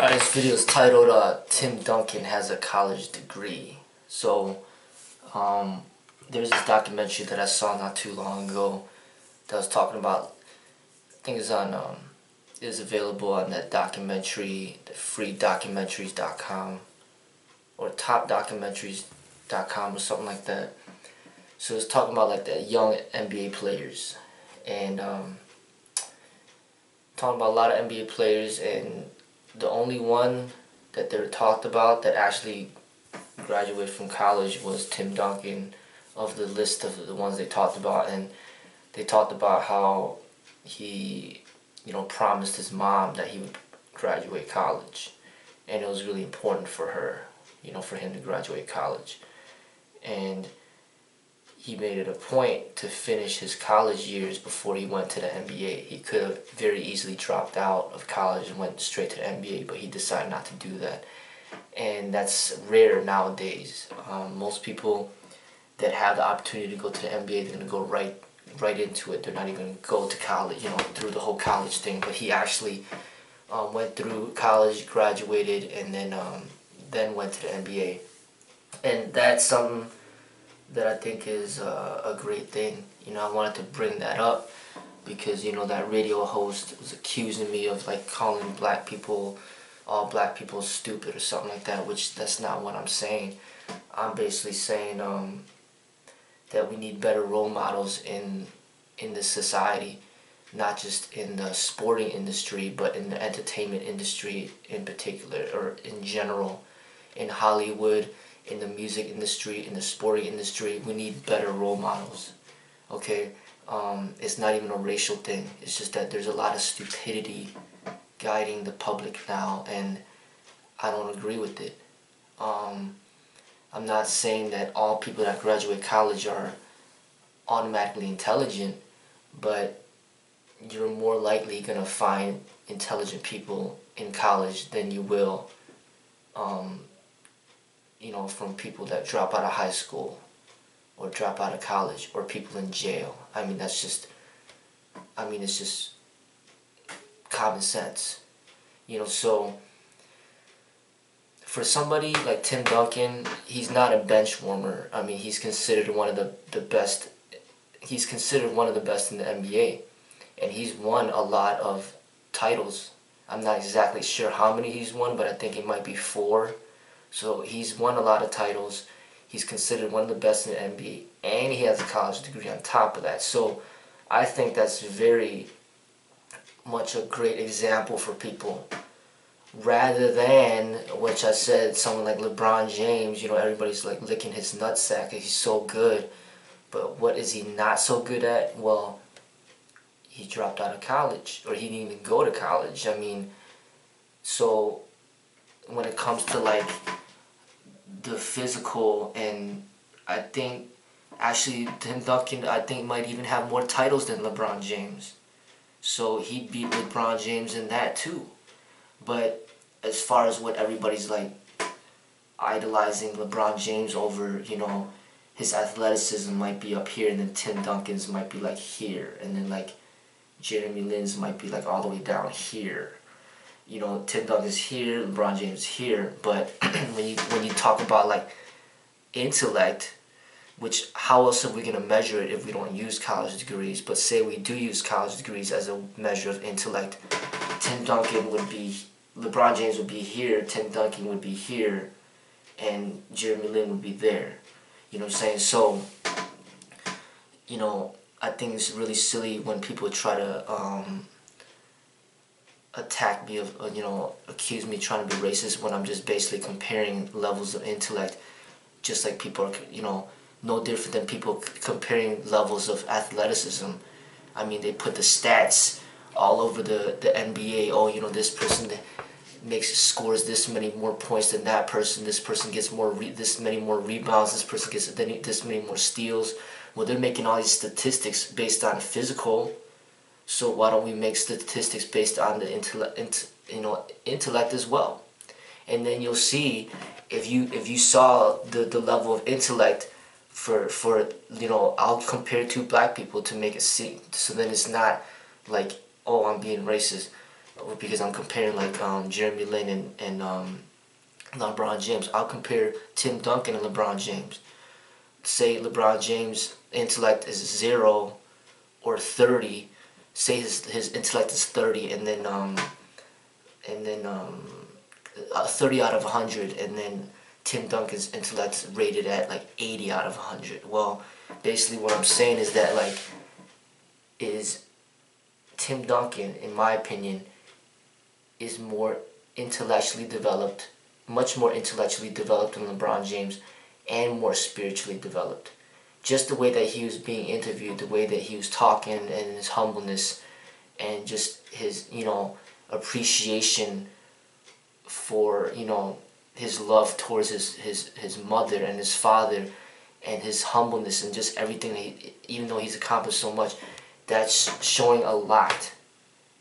This video is titled Tim Duncan Has a College Degree. So, there's this documentary that I saw not too long ago that was talking about, I think it's on, it is available on that documentary, the freedocumentaries.com or topdocumentaries.com or something like that. So it's talking about like the young NBA players and talking about a lot of NBA players, and the only one that they talked about that actually graduated from college was Tim Duncan of the list of the ones they talked about. And they talked about how he, promised his mom that he would graduate college, and it was really important for her, for him to graduate college. And he made it a point to finish his college years before he went to the NBA. He could have very easily dropped out of college and went straight to the NBA, but he decided not to do that. And that's rare nowadays. Most people that have the opportunity to go to the NBA, they're going to go right into it. They're not even going to go to college, through the whole college thing. But he actually went through college, graduated, and then went to the NBA. And that's something that I think is a great thing. I wanted to bring that up because, that radio host was accusing me of like calling all black people stupid or something like that, which that's not what I'm saying. I'm basically saying that we need better role models in this society, not just in the sporting industry, but in the entertainment industry in particular, or in general, in Hollywood, in the music industry, in the sporting industry. We need better role models, okay? It's not even a racial thing. It's just that there's a lot of stupidity guiding the public now, and I don't agree with it. I'm not saying that all people that graduate college are automatically intelligent, but you're more likely going to find intelligent people in college than you will from people that drop out of high school or drop out of college, or people in jail. It's just common sense. So for somebody like Tim Duncan, he's not a bench warmer. He's considered one of the best. He's considered one of the best in the NBA, and he's won a lot of titles. I'm not exactly sure how many he's won, but I think it might be 4. So he's won a lot of titles. He's considered one of the best in the NBA, and he has a college degree on top of that. So I think that's very much a great example for people. Rather than, which I said, someone like Lebron James, everybody's like licking his nutsack, he's so good. But what is he not so good at? Well, he dropped out of college, or he didn't even go to college. So when it comes to like the physical, and I think actually Tim Duncan, I think, might even have more titles than LeBron James. So he beat LeBron James in that too. But as far as what everybody's like idolizing LeBron James over, his athleticism might be up here, and then Tim Duncan's might be like here, and then like Jeremy Lin's might be like all the way down here. Tim Duncan's here, LeBron James here, but when you talk about like intellect, which how else are we gonna measure it if we don't use college degrees? But say we do use college degrees as a measure of intellect, Tim Duncan would be, LeBron James would be here, Tim Duncan would be here, and Jeremy Lin would be there. You know what I'm saying? So, I think it's really silly when people try to attack me of, accuse me trying to be racist when I'm just basically comparing levels of intellect, just like people are, no different than people comparing levels of athleticism. They put the stats all over the NBA. Oh, this person scores this many more points than that person. This person gets this many more rebounds. This person gets this many more steals. Well, they're making all these statistics based on physical. So why don't we make statistics based on the intellect as well? And then you'll see, if you saw the level of intellect for I'll compare 2 black people to make it seem, so then it's not like, oh, I'm being racist. because I'm comparing like Jeremy Lin and LeBron James. I'll compare Tim Duncan and LeBron James. Say LeBron James' intellect is 0 or 30. Say his intellect is 30, and then 30 out of 100, and then Tim Duncan's intellect is rated at like 80 out of 100. Well, basically what I'm saying is that like is Tim Duncan, in my opinion, is more intellectually developed, much more intellectually developed than LeBron James, and more spiritually developed. Just the way that he was being interviewed, the way that he was talking, and his humbleness, and just his, appreciation for, his love towards his mother and his father, and his humbleness, and just everything, even though he's accomplished so much, that's showing a lot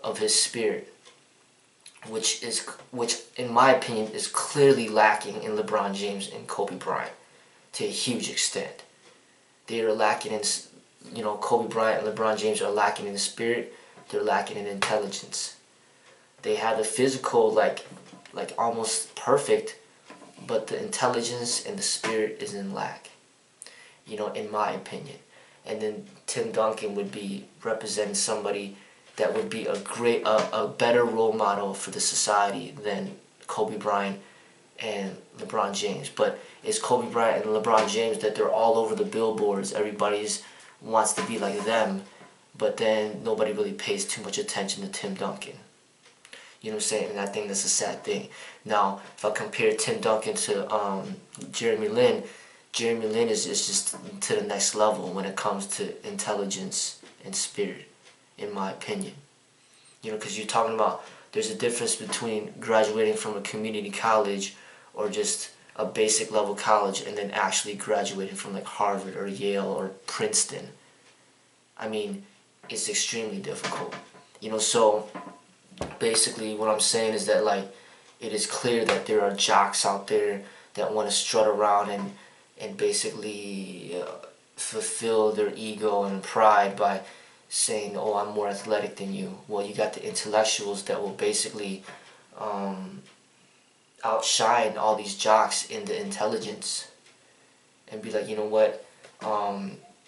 of his spirit, which in my opinion is clearly lacking in LeBron James and Kobe Bryant to a huge extent. They are lacking in, Kobe Bryant and LeBron James are lacking in spirit. They're lacking in intelligence. They have the physical, like almost perfect, but the intelligence and the spirit is in lack, in my opinion. And then Tim Duncan would be representing somebody that would be a better role model for the society than Kobe Bryant and LeBron James. But it's Kobe Bryant and LeBron James that they're all over the billboards. Everybody's wants to be like them, but then nobody really pays too much attention to Tim Duncan. You know what I'm saying? And I think that's a sad thing. Now, if I compare Tim Duncan to Jeremy Lin is just to the next level when it comes to intelligence and spirit, in my opinion. Because you're talking about, there's a difference between graduating from a community college or just a basic level college and then actually graduating from like Harvard or Yale or Princeton. I mean, it's extremely difficult. So basically what I'm saying is that like it is clear that there are jocks out there that want to strut around and basically fulfill their ego and pride by saying, oh, I'm more athletic than you. Well, you got the intellectuals that will basically outshine all these jocks in the intelligence and be like, you know what,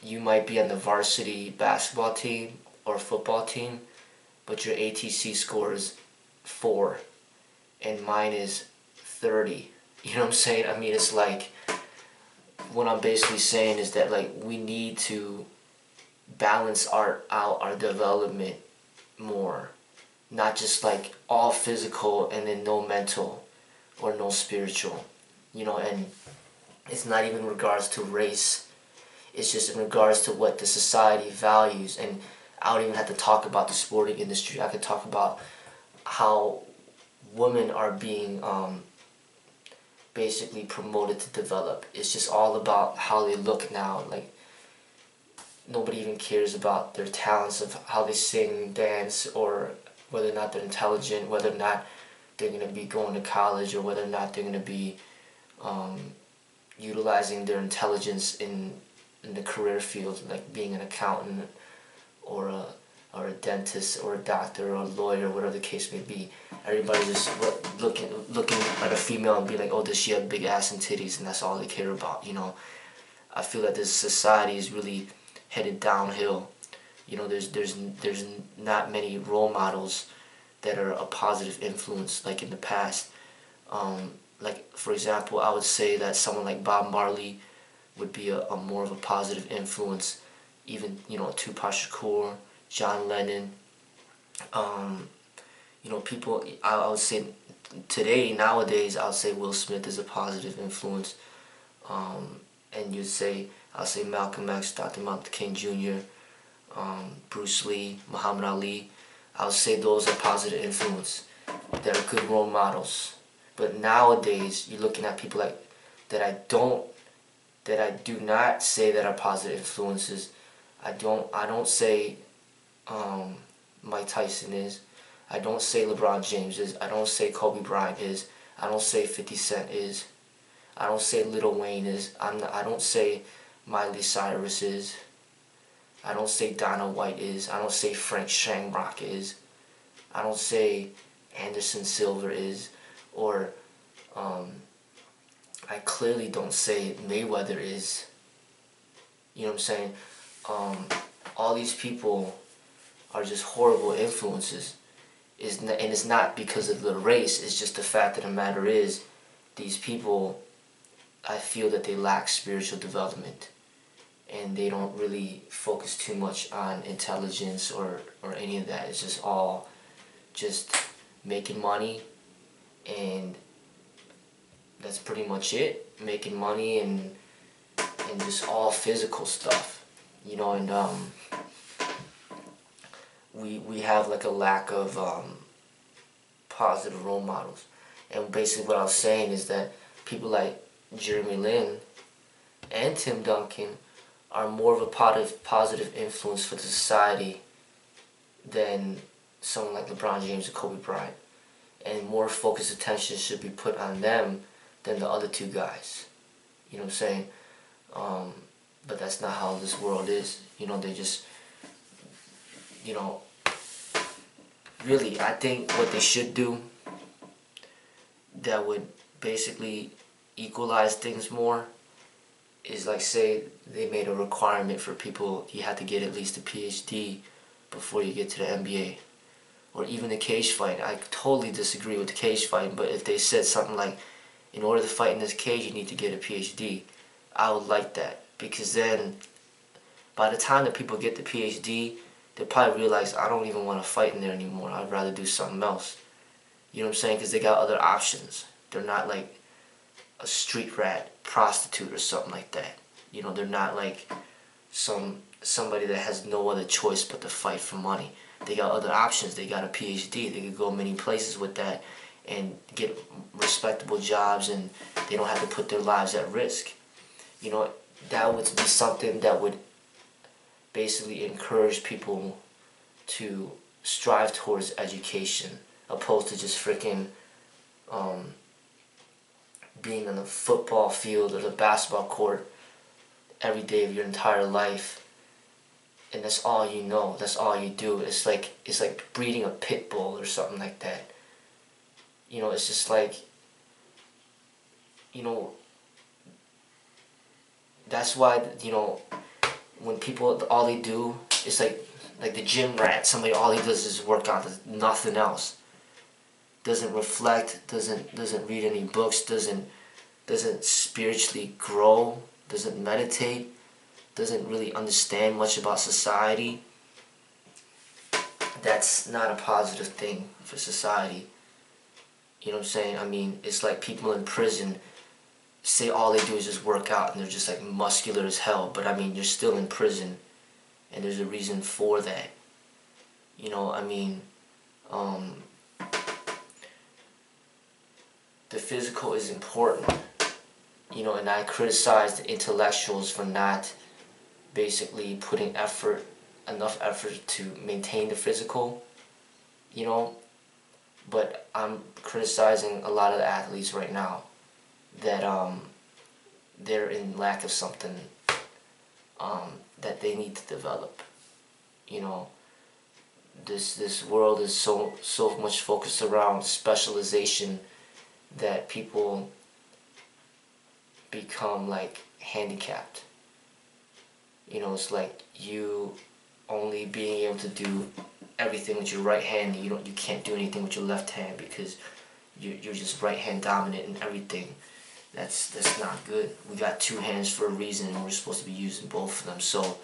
you might be on the varsity basketball team or football team, but your ATC score is 4 and mine is 30. You know what I'm saying? I mean, it's like, what I'm basically saying is that like we need to balance out our development more, not just like all physical and then no mental or no spiritual, and it's not even in regards to race, it's just in regards to what the society values. And I don't even have to talk about the sporting industry. I could talk about how women are being basically promoted to develop. It's just all about how they look now. Like, nobody even cares about their talents of how they sing, dance, or whether or not they're intelligent, whether or not they're going to be going to college, or whether or not they're going to be utilizing their intelligence in the career field, like being an accountant or a dentist or a doctor or a lawyer, whatever the case may be. Everybody's just looking at a female and be like, oh, does she have big ass and titties, and that's all they care about. I feel that this society is really headed downhill. There's not many role models that are a positive influence like in the past. Like, for example, I would say that someone like Bob Marley would be a more of a positive influence. Even, Tupac Shakur, John Lennon, people, I would say nowadays, I would say Will Smith is a positive influence. And I'll say Malcolm X, Dr. Martin Luther King Jr., Bruce Lee, Muhammad Ali. I would say those are positive influence. That are good role models. But nowadays, you're looking at people like that I do not say that are positive influences. I don't say Mike Tyson is. I don't say LeBron James is. I don't say Kobe Bryant is. I don't say 50 Cent is. I don't say Lil Wayne is. I don't say Miley Cyrus is. I don't say Donna White is. I don't say Frank Shamrock is. I don't say Anderson Silva is, or I clearly don't say Mayweather is. You know what I'm saying? All these people are just horrible influences. And it's not because of the race, it's just the fact of the matter is, these people, I feel that they lack spiritual development. And they don't really focus too much on intelligence or any of that. It's just all just making money, and that's pretty much it. Making money and just all physical stuff, you know. And we have like a lack of positive role models. And basically what I was saying is that people like Jeremy Lin and Tim Duncan are more of a positive influence for the society than someone like LeBron James or Kobe Bryant. And more focused attention should be put on them than the other two guys. You know what I'm saying? But that's not how this world is. You know, they just, you know, really, I think what they should do that would basically equalize things more is, like, say they made a requirement for people, you have to get at least a PhD before you get to the NBA. Or even the cage fight. I totally disagree with the cage fight, but if they said something like, in order to fight in this cage you need to get a PhD, I would like that. Because then, by the time that people get the PhD, they'll probably realize, I don't even want to fight in there anymore. I'd rather do something else. You know what I'm saying? Because they got other options. They're not like a street rat prostitute or something like that. You know, they're not like somebody that has no other choice but to fight for money. They got other options. They got a PhD. They could go many places with that and get respectable jobs, and they don't have to put their lives at risk. You know, that would be something that would basically encourage people to strive towards education, opposed to just freaking being on the football field or the basketball court every day of your entire life, and that's all you know, that's all you do. It's like breeding a pit bull or something like that. You know, it's just like, you know, that's why, you know, when people, all they do is like the gym rat, somebody, all he does is work out, does nothing else. Doesn't reflect, doesn't read any books, doesn't spiritually grow, doesn't meditate, doesn't really understand much about society. That's not a positive thing for society. You know what I'm saying? I mean, it's like people in prison say all they do is just work out and they're just like muscular as hell, but I mean, you're still in prison and there's a reason for that. You know, I mean, the physical is important, you know, and I criticize the intellectuals for not basically putting enough effort to maintain the physical, you know, but I'm criticizing a lot of the athletes right now that they're in lack of something that they need to develop. You know, this world is so much focused around specialization that people become like handicapped. You know, it's like you only being able to do everything with your right hand. You can't do anything with your left hand because you're just right hand dominant in everything. That's not good. We got two hands for a reason, and we're supposed to be using both of them. So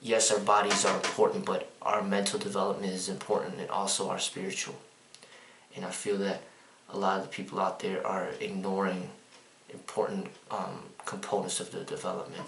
yes, our bodies are important, but our mental development is important, and also our spiritual. And I feel that a lot of the people out there are ignoring important components of the development.